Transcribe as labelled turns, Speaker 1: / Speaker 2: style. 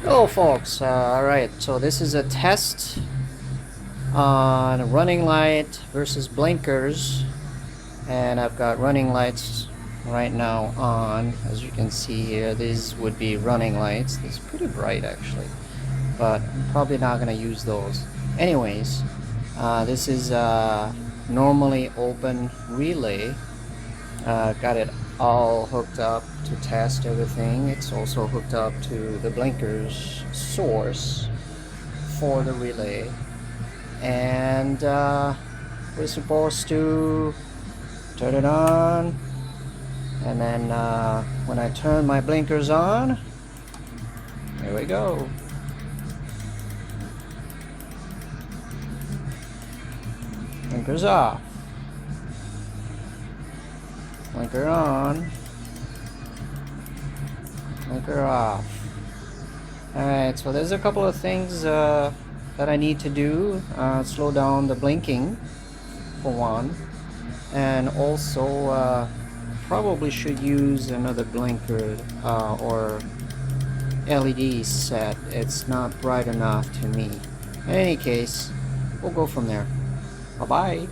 Speaker 1: Hello folks, alright, so this is a test on running light versus blinkers, and I've got running lights right now on. As you can see here, these would be running lights. It's pretty bright actually, but I'm probably not going to use those. Anyways, this is a normally open relay. Got it all hooked up to test everything. It's also hooked up to the blinkers source for the relay, and we're supposed to turn it on, and then when I turn my blinkers on, here we go. Blinkers off, blinker on, blinker off. Alright, so there's a couple of things that I need to do. Slow down the blinking for one, and also probably should use another blinker or LED set. It's not bright enough to me. In any case, we'll go from there. Bye bye.